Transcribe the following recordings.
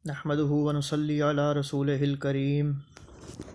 نحمده ونصلي على رسوله الكريم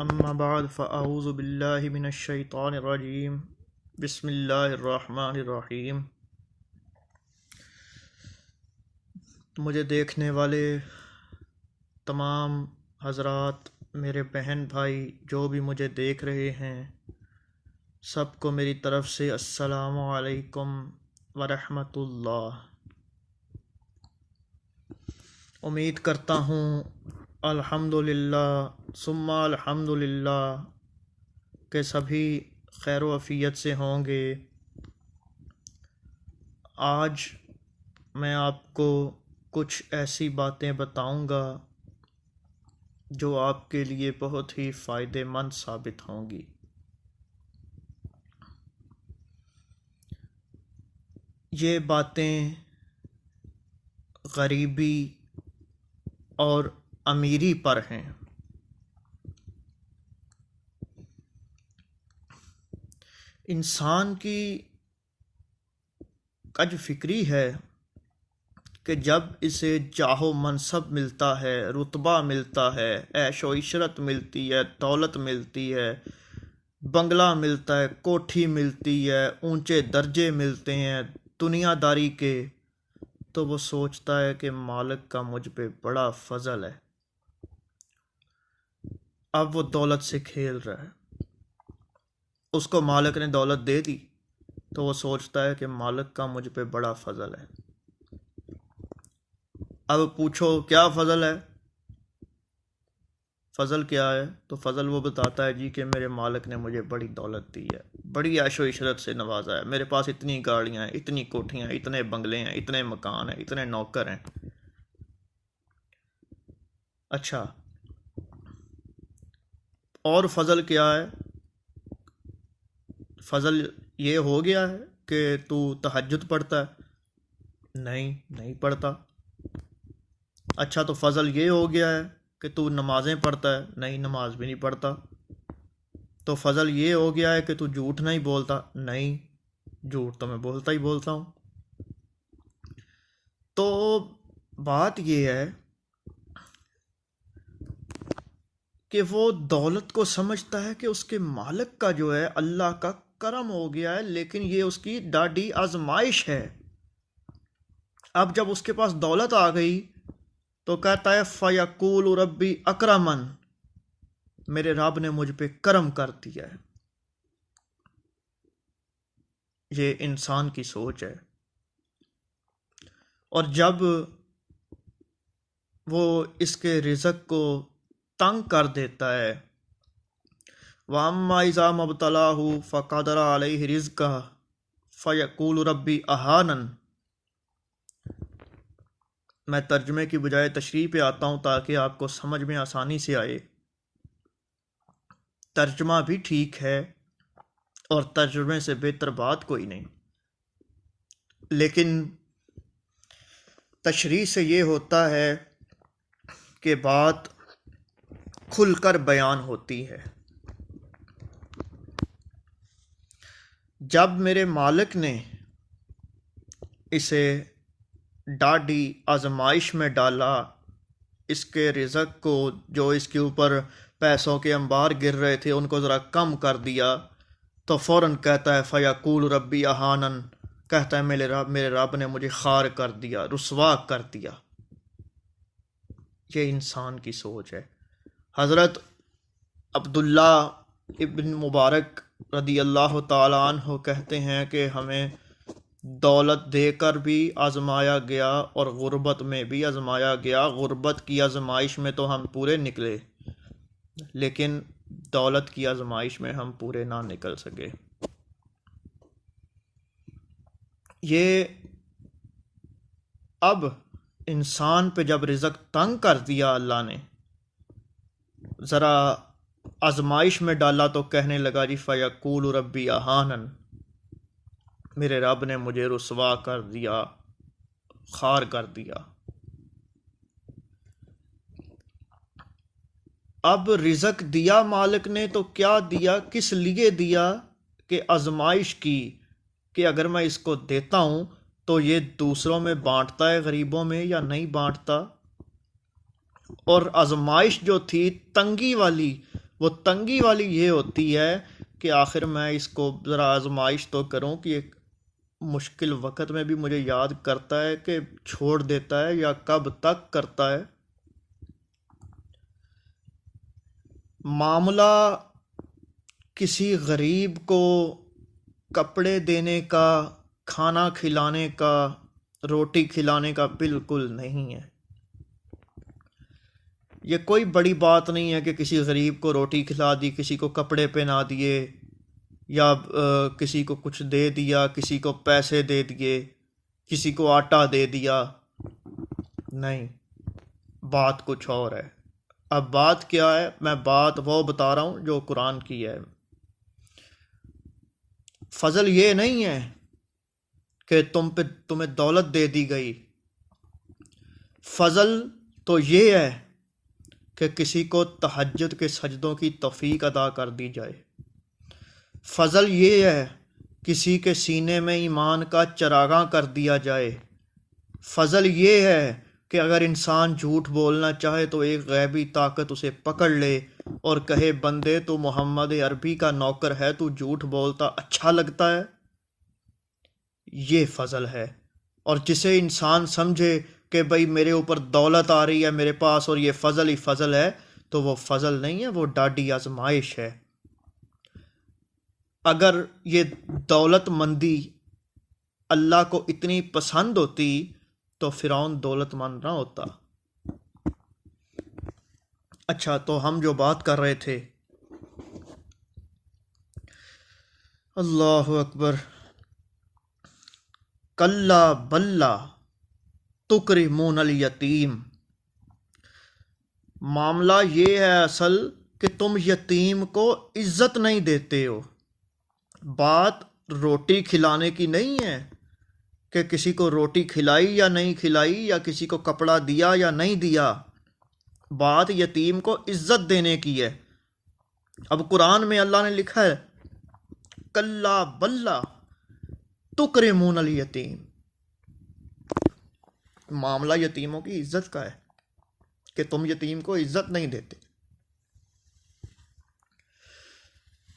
اما بعد فاعوذ باللہ من الشیطان الرجیم بسم اللہ الرحمن الرحیم۔ مجھے دیکھنے والے تمام حضرات، میرے بہن بھائی جو بھی مجھے دیکھ رہے ہیں، سب کو میری طرف سے السلام علیکم ورحمۃ اللہ۔ امید کرتا ہوں الحمدللہ ثم الحمدللہ کہ سبھی خیر و عافیت سے ہوں گے۔ آج میں آپ کو کچھ ایسی باتیں بتاؤں گا جو آپ کے لیے بہت ہی فائدہ مند ثابت ہوں گی۔ یہ باتیں غریبی اور امیری پر ہیں۔ انسان کی کج فکری ہے کہ جب اسے جاہ و منصب ملتا ہے، رتبہ ملتا ہے، عیش و عشرت ملتی ہے، دولت ملتی ہے، بنگلہ ملتا ہے، کوٹھی ملتی ہے، اونچے درجے ملتے ہیں دنیا داری کے، تو وہ سوچتا ہے کہ مالک کا مجھ پہ بڑا فضل ہے۔ اب وہ دولت سے کھیل رہا ہے، اس کو مالک نے دولت دے دی تو وہ سوچتا ہے کہ مالک کا مجھ پہ بڑا فضل ہے۔ اب پوچھو کیا فضل ہے؟ فضل کیا ہے؟ تو فضل وہ بتاتا ہے جی کہ میرے مالک نے مجھے بڑی دولت دی ہے، بڑی عیش و عشرت سے نوازا ہے، میرے پاس اتنی گاڑیاں ہیں، اتنی کوٹھیاں، اتنے بنگلے ہیں، اتنے مکان ہیں، اتنے نوکر ہیں۔ اچھا، اور فضل کیا ہے؟ فضل یہ ہو گیا ہے کہ تو تہجد پڑھتا ہے؟ نہیں پڑھتا۔ اچھا، تو فضل یہ ہو گیا ہے کہ تو نمازیں پڑھتا ہے؟ نہیں، نماز بھی نہیں پڑھتا۔ تو فضل یہ ہو گیا ہے کہ تو جھوٹ نہیں بولتا؟ نہیں، جھوٹ تو میں بولتا ہی بولتا ہوں۔ تو بات یہ ہے کہ وہ دولت کو سمجھتا ہے کہ اس کے مالک کا جو ہے اللہ کا کرم ہو گیا ہے، لیکن یہ اس کی ڈاڈی آزمائش ہے۔ اب جب اس کے پاس دولت آ گئی تو کہتا ہے فَيَقُولُ رَبِّي أَكْرَمَنِ، میرے رب نے مجھ پہ کرم کر دیا ہے۔ یہ انسان کی سوچ ہے۔ اور جب وہ اس کے رزق کو تنگ کر دیتا ہے، وَأَمَّا إِذَا مَا ابْتَلَاهُ فَقَدَرَ عَلَيْهِ رِزْقَهُ فَيَقُولُ رَبِّي أَهَانَنِ۔ میں ترجمے کی بجائے تشریح پہ آتا ہوں تاکہ آپ کو سمجھ میں آسانی سے آئے۔ ترجمہ بھی ٹھیک ہے اور ترجمے سے بہتر بات کوئی نہیں، لیکن تشریح سے یہ ہوتا ہے کہ بات کھل کر بیان ہوتی ہے۔ جب میرے مالک نے اسے ڈاڈی آزمائش میں ڈالا، اس کے رزق کو، جو اس کے اوپر پیسوں کے انبار گر رہے تھے ان کو ذرا کم کر دیا، تو فوراً کہتا ہے فَيَقُولُ رَبِّي أَهَانَنِ، کہتا ہے میرے رب نے مجھے خار کر دیا، رسوا کر دیا۔ یہ انسان کی سوچ ہے۔ حضرت عبداللہ ابن مبارک رضی اللہ تعالی عنہ کہتے ہیں کہ ہمیں دولت دے کر بھی آزمایا گیا اور غربت میں بھی آزمایا گیا۔ غربت کی آزمائش میں تو ہم پورے نکلے، لیکن دولت کی آزمائش میں ہم پورے نہ نکل سکے۔ یہ اب انسان پہ جب رزق تنگ کر دیا اللہ نے، ذرا آزمائش میں ڈالا تو کہنے لگا جی فَيَقُولُ رَبِّي أَهَانَنِ، میرے رب نے مجھے رسوا کر دیا، خار کر دیا۔ اب رزق دیا مالک نے تو کیا دیا، کس لیے دیا؟ کہ آزمائش کی کہ اگر میں اس کو دیتا ہوں تو یہ دوسروں میں بانٹتا ہے غریبوں میں یا نہیں بانٹتا۔ اور آزمائش جو تھی تنگی والی، وہ تنگی والی یہ ہوتی ہے کہ آخر میں اس کو ذرا آزمائش تو کروں کہ ایک مشکل وقت میں بھی مجھے یاد کرتا ہے کہ چھوڑ دیتا ہے یا کب تک کرتا ہے۔ معاملہ کسی غریب کو کپڑے دینے کا، کھانا کھلانے کا، روٹی کھلانے کا بالکل نہیں ہے۔ یہ کوئی بڑی بات نہیں ہے کہ کسی غریب کو روٹی کھلا دی، کسی کو کپڑے پہنا دیے، یا کسی کو کچھ دے دیا، کسی کو پیسے دے دیے، کسی کو آٹا دے دیا۔ نہیں، بات کچھ اور ہے۔ اب بات کیا ہے؟ میں بات وہ بتا رہا ہوں جو قرآن کی ہے۔ فضل یہ نہیں ہے کہ تمہیں دولت دے دی گئی، فضل تو یہ ہے کہ کسی کو تہجد کے سجدوں کی توفیق عطا کر دی جائے۔ فضل یہ ہے کسی کے سینے میں ایمان کا چراغاں کر دیا جائے۔ فضل یہ ہے کہ اگر انسان جھوٹ بولنا چاہے تو ایک غیبی طاقت اسے پکڑ لے اور کہے بندے تو محمد عربی کا نوکر ہے، تو جھوٹ بولتا اچھا لگتا ہے۔ یہ فضل ہے۔ اور جسے انسان سمجھے کہ بھئی میرے اوپر دولت آ رہی ہے میرے پاس اور یہ فضل ہی فضل ہے، تو وہ فضل نہیں ہے، وہ ڈاڈی آزمائش ہے۔ اگر یہ دولت مندی اللہ کو اتنی پسند ہوتی تو فرعون دولت مند نہ ہوتا۔ اچھا، تو ہم جو بات کر رہے تھے، اللہ اکبر، کلا بلا تکرمون الیتیم، معاملہ یہ ہے اصل کہ تم یتیم کو عزت نہیں دیتے ہو۔ بات روٹی کھلانے کی نہیں ہے کہ کسی کو روٹی کھلائی یا نہیں کھلائی، یا کسی کو کپڑا دیا یا نہیں دیا۔ بات یتیم کو عزت دینے کی ہے۔ اب قرآن میں اللہ نے لکھا ہے کلا بلا تکرمون الیتیم، معاملہ یتیموں کی عزت کا ہے کہ تم یتیم کو عزت نہیں دیتے۔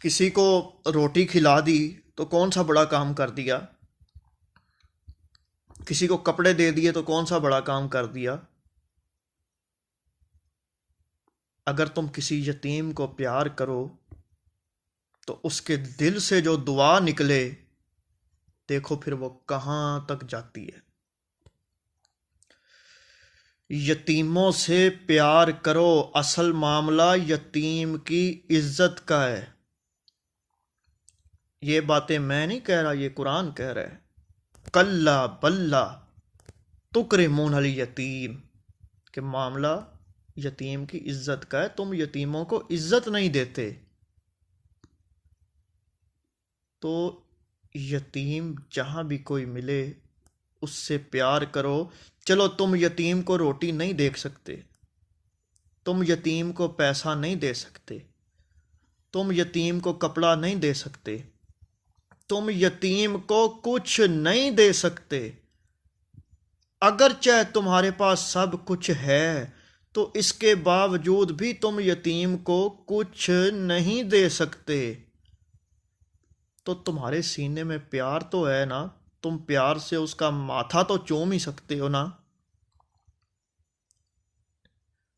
کسی کو روٹی کھلا دی تو کون سا بڑا کام کر دیا، کسی کو کپڑے دے دیے تو کون سا بڑا کام کر دیا۔ اگر تم کسی یتیم کو پیار کرو تو اس کے دل سے جو دعا نکلے، دیکھو پھر وہ کہاں تک جاتی ہے۔ یتیموں سے پیار کرو، اصل معاملہ یتیم کی عزت کا ہے۔ یہ باتیں میں نہیں کہہ رہا، یہ قرآن کہہ رہا ہے۔ کلا بلا تکرمون الیتیم، کہ معاملہ یتیم کی عزت کا ہے، تم یتیموں کو عزت نہیں دیتے۔ تو یتیم جہاں بھی کوئی ملے اس سے پیار کرو۔ چلو تم یتیم کو روٹی نہیں دے سکتے، تم یتیم کو پیسہ نہیں دے سکتے، تم یتیم کو کپڑا نہیں دے سکتے، تم یتیم کو کچھ نہیں دے سکتے، اگرچہ تمہارے پاس سب کچھ ہے تو اس کے باوجود بھی تم یتیم کو کچھ نہیں دے سکتے۔ تو تمہارے سینے میں پیار تو ہے نا، تم پیار سے اس کا ماتھا تو چوم ہی سکتے ہو نا،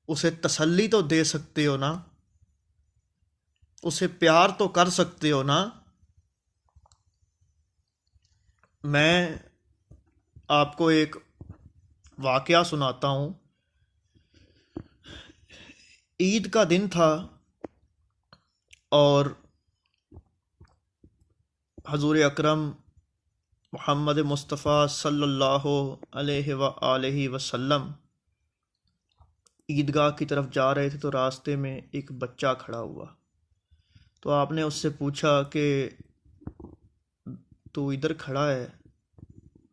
اسے تسلی تو دے سکتے ہو نا، اسے پیار تو کر سکتے ہو نا۔ میں آپ کو ایک واقعہ سناتا ہوں۔ عید کا دن تھا اور حضور اکرم محمد مصطفیٰ صلی اللہ علیہ وآلہ وسلم عیدگاہ کی طرف جا رہے تھے، تو راستے میں ایک بچہ کھڑا ہوا، تو آپ نے اس سے پوچھا کہ تو ادھر کھڑا ہے؟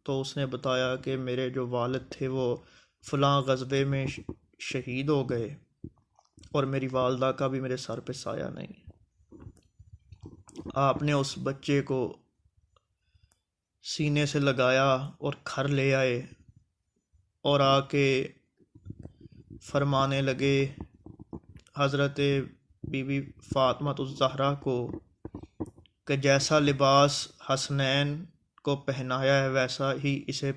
تو اس نے بتایا کہ میرے جو والد تھے وہ فلاں غزوے میں شہید ہو گئے اور میری والدہ کا بھی میرے سر پہ سایہ نہیں۔ آپ نے اس بچے کو سینے سے لگایا اور گھر لے آئے، اور آ کے فرمانے لگے حضرت بی بی فاطمہ الزہرا کو کہ جیسا لباس حسنین کو پہنایا ہے ویسا ہی اسے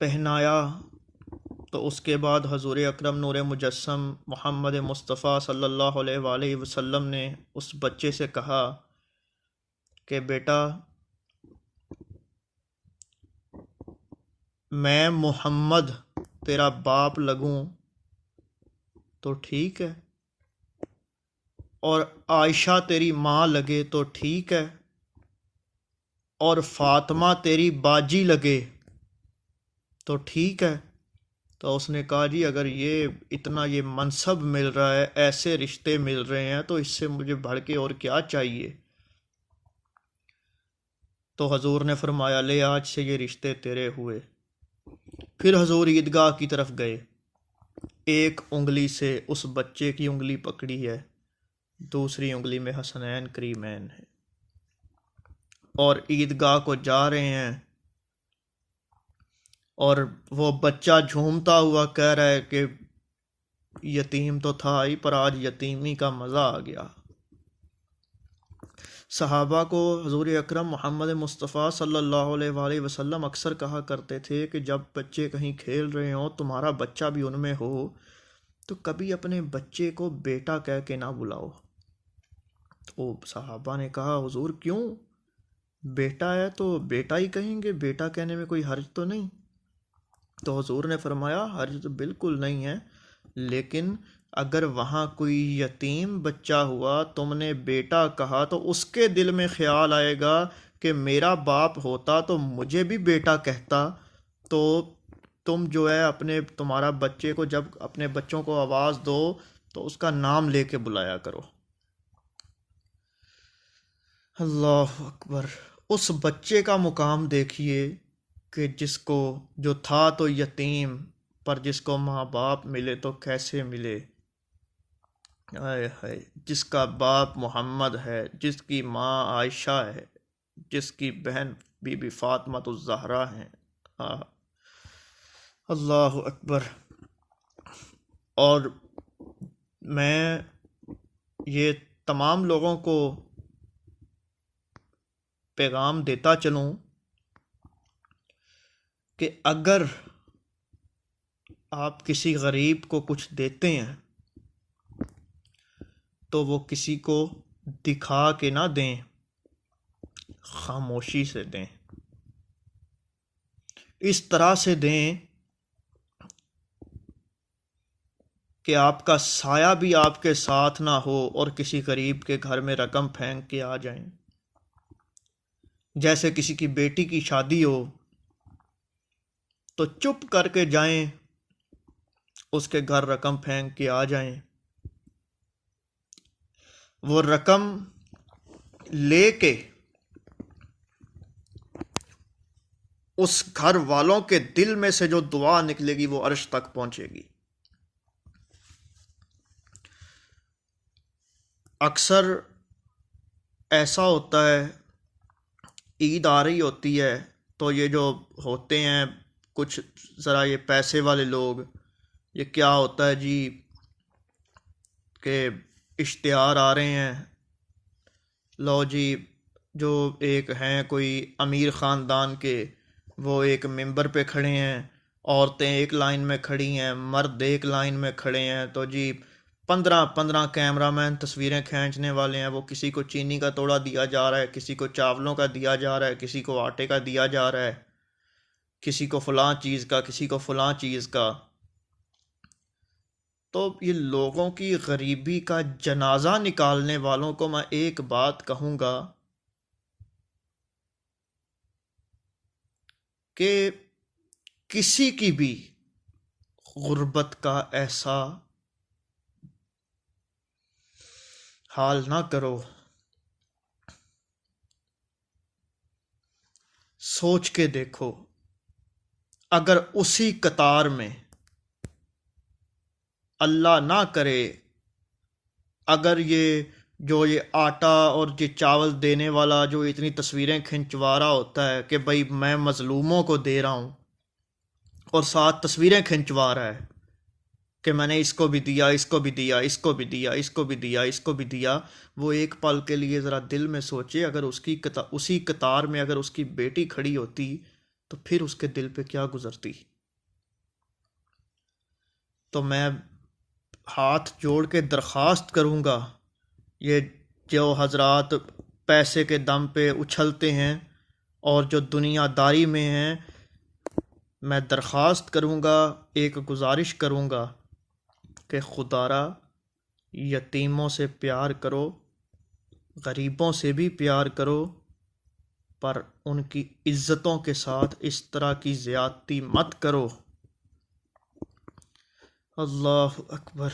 پہنایا تو اس کے بعد حضور اکرم نور مجسم محمد مصطفیٰ صلی اللہ علیہ وآلہ وسلم نے اس بچے سے کہا کہ بیٹا میں محمد تیرا باپ لگوں تو ٹھیک ہے، اور عائشہ تیری ماں لگے تو ٹھیک ہے، اور فاطمہ تیری باجی لگے تو ٹھیک ہے۔ تو اس نے کہا جی اگر اتنا یہ منصب مل رہا ہے، ایسے رشتے مل رہے ہیں، تو اس سے مجھے بڑھ کے اور کیا چاہیے؟ تو حضور نے فرمایا لے آج سے یہ رشتے تیرے ہوئے۔ پھر حضور عیدگاہ کی طرف گئے، ایک انگلی سے اس بچے کی انگلی پکڑی ہے، دوسری انگلی میں حسنین کریمین ہے، اور عیدگاہ کو جا رہے ہیں، اور وہ بچہ جھومتا ہوا کہہ رہا ہے کہ یتیم تو تھا ہی، پر آج یتیمی کا مزہ آ گیا۔ صحابہ کو حضور اکرم محمد مصطفیٰ صلی اللہ علیہ وآلہ وسلم اکثر کہا کرتے تھے کہ جب بچے کہیں کھیل رہے ہوں، تمہارا بچہ بھی ان میں ہو، تو کبھی اپنے بچے کو بیٹا کہہ کے نہ بلاؤ۔ تو صحابہ نے کہا حضور کیوں؟ بیٹا ہے تو بیٹا ہی کہیں گے، بیٹا کہنے میں کوئی حرج تو نہیں؟ تو حضور نے فرمایا حرج تو بالکل نہیں ہے، لیکن اگر وہاں کوئی یتیم بچہ ہوا، تم نے بیٹا کہا، تو اس کے دل میں خیال آئے گا کہ میرا باپ ہوتا تو مجھے بھی بیٹا کہتا۔ تو تم جو ہے تمہارا بچے کو جب اپنے بچوں کو آواز دو تو اس کا نام لے کے بلایا کرو۔ اللہ اکبر! اس بچے کا مقام دیکھیے کہ جو تھا تو یتیم، پر جس کو ماں باپ ملے تو کیسے ملے، آئے ہائے! جس کا باپ محمد ہے، جس کی ماں عائشہ ہے، جس کی بہن بی بی فاطمہ الزہرا ہیں، اللہ اکبر! اور میں یہ تمام لوگوں کو پیغام دیتا چلوں کہ اگر آپ کسی غریب کو کچھ دیتے ہیں تو وہ کسی کو دکھا کے نہ دیں، خاموشی سے دیں، اس طرح سے دیں کہ آپ کا سایہ بھی آپ کے ساتھ نہ ہو اور کسی غریب کے گھر میں رقم پھینک کے آ جائیں۔ جیسے کسی کی بیٹی کی شادی ہو تو چپ کر کے جائیں، اس کے گھر رقم پھینک کے آ جائیں، وہ رقم لے کے اس گھر والوں کے دل میں سے جو دعا نکلے گی وہ عرش تک پہنچے گی۔ اکثر ایسا ہوتا ہے، عید آ رہی ہوتی ہے تو یہ جو ہوتے ہیں کچھ ذرا یہ پیسے والے لوگ، یہ کیا ہوتا ہے جی کہ اشتہار آ رہے ہیں، لو جی جو ایک ہیں کوئی امیر خاندان کے، وہ ایک ممبر پہ کھڑے ہیں، عورتیں ایک لائن میں کھڑی ہیں، مرد ایک لائن میں کھڑے ہیں، تو جی 15 کیمرہ مین تصویریں کھینچنے والے ہیں، وہ کسی کو چینی کا توڑا دیا جا رہا ہے، کسی کو چاولوں کا دیا جا رہا ہے، کسی کو آٹے کا دیا جا رہا ہے، کسی کو فلاں چیز کا، کسی کو فلاں چیز کا۔ تو یہ لوگوں کی غریبی کا جنازہ نکالنے والوں کو میں ایک بات کہوں گا کہ کسی کی بھی غربت کا ایسا حال نہ کرو، سوچ کے دیکھو اگر اسی قطار میں اللہ نہ کرے، اگر یہ آٹا اور یہ چاول دینے والا جو اتنی تصویریں کھنچوا رہا ہوتا ہے کہ بھائی میں مظلوموں کو دے رہا ہوں، اور ساتھ تصویریں کھنچوا رہا ہے کہ میں نے اس کو بھی دیا، اس کو بھی دیا، اس کو بھی دیا، اس کو بھی دیا، اس کو بھی دیا، وہ ایک پل کے لیے ذرا دل میں سوچے، اگر اسی قطار میں اگر اس کی بیٹی کھڑی ہوتی تو پھر اس کے دل پہ کیا گزرتی۔ تو میں ہاتھ جوڑ کے درخواست کروں گا، یہ جو حضرات پیسے کے دم پہ اچھلتے ہیں اور جو دنیا داری میں ہیں، میں درخواست کروں گا، ایک گزارش کروں گا کہ خدا را یتیموں سے پیار کرو، غریبوں سے بھی پیار کرو، پر ان کی عزتوں کے ساتھ اس طرح کی زیادتی مت کرو۔ اللہ اکبر۔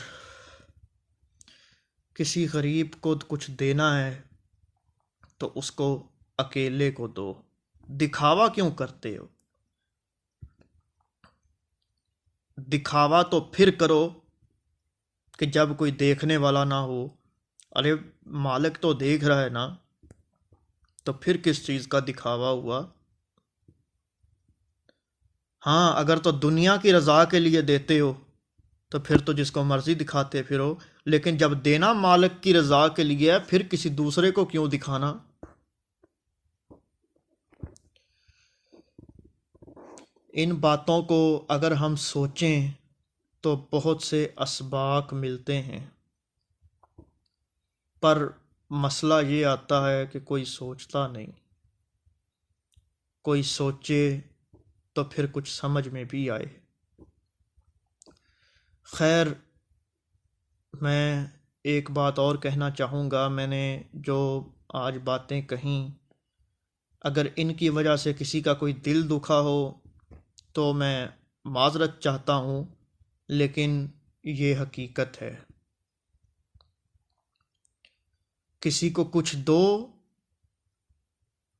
کسی غریب کو کچھ دینا ہے تو اس کو اکیلے کو دو، دکھاوا کیوں کرتے ہو؟ دکھاوا تو پھر کرو کہ جب کوئی دیکھنے والا نہ ہو۔ ارے مالک تو دیکھ رہا ہے نا، تو پھر کس چیز کا دکھاوا ہوا؟ ہاں اگر تو دنیا کی رضا کے لیے دیتے ہو تو پھر تو جس کو مرضی دکھاتے پھرو، لیکن جب دینا مالک کی رضا کے لیے ہے، پھر کسی دوسرے کو کیوں دکھانا؟ ان باتوں کو اگر ہم سوچیں تو بہت سے اسباق ملتے ہیں، پر مسئلہ یہ آتا ہے کہ کوئی سوچتا نہیں۔ کوئی سوچے تو پھر کچھ سمجھ میں بھی آئے۔ خیر، میں ایک بات اور کہنا چاہوں گا۔ میں نے جو آج باتیں کہیں، اگر ان کی وجہ سے کسی کا کوئی دل دکھا ہو تو میں معذرت چاہتا ہوں، لیکن یہ حقیقت ہے۔ کسی کو کچھ دو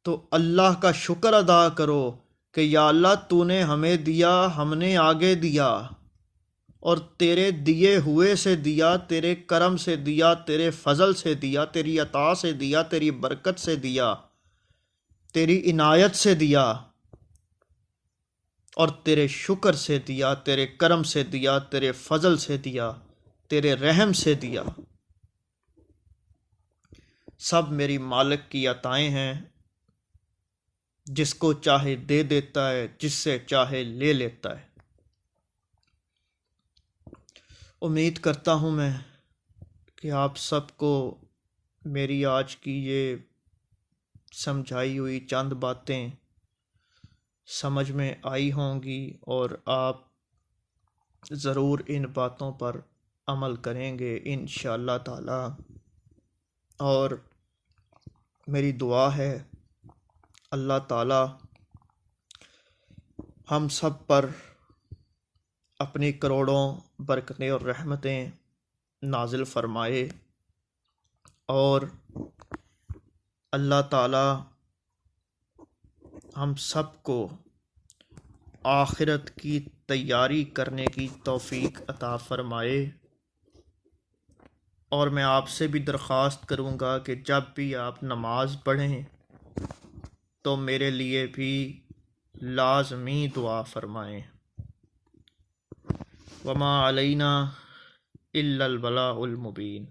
تو اللہ کا شکر ادا کرو کہ یا اللہ تو نے ہمیں دیا، ہم نے آگے دیا، اور تیرے دیے ہوئے سے دیا، تیرے کرم سے دیا، تیرے فضل سے دیا، تیری عطا سے دیا، تیری برکت سے دیا، تیری عنایت سے دیا، اور تیرے شکر سے دیا، تیرے کرم سے دیا، تیرے فضل سے دیا، تیرے رحم سے دیا۔ سب میری مالک کی عطائیں ہیں، جس کو چاہے دے دیتا ہے، جس سے چاہے لے لیتا ہے۔ امید کرتا ہوں میں کہ آپ سب کو میری آج کی یہ سمجھائی ہوئی چند باتیں سمجھ میں آئی ہوں گی، اور آپ ضرور ان باتوں پر عمل کریں گے انشاءاللہ تعالی۔ اور میری دعا ہے اللہ تعالی ہم سب پر اپنی کروڑوں برکتیں اور رحمتیں نازل فرمائے، اور اللہ تعالی ہم سب کو آخرت کی تیاری کرنے کی توفیق عطا فرمائے۔ اور میں آپ سے بھی درخواست کروں گا کہ جب بھی آپ نماز پڑھیں تو میرے لیے بھی لازمی دعا فرمائیں۔ وما علینا الا البلاغ المبین۔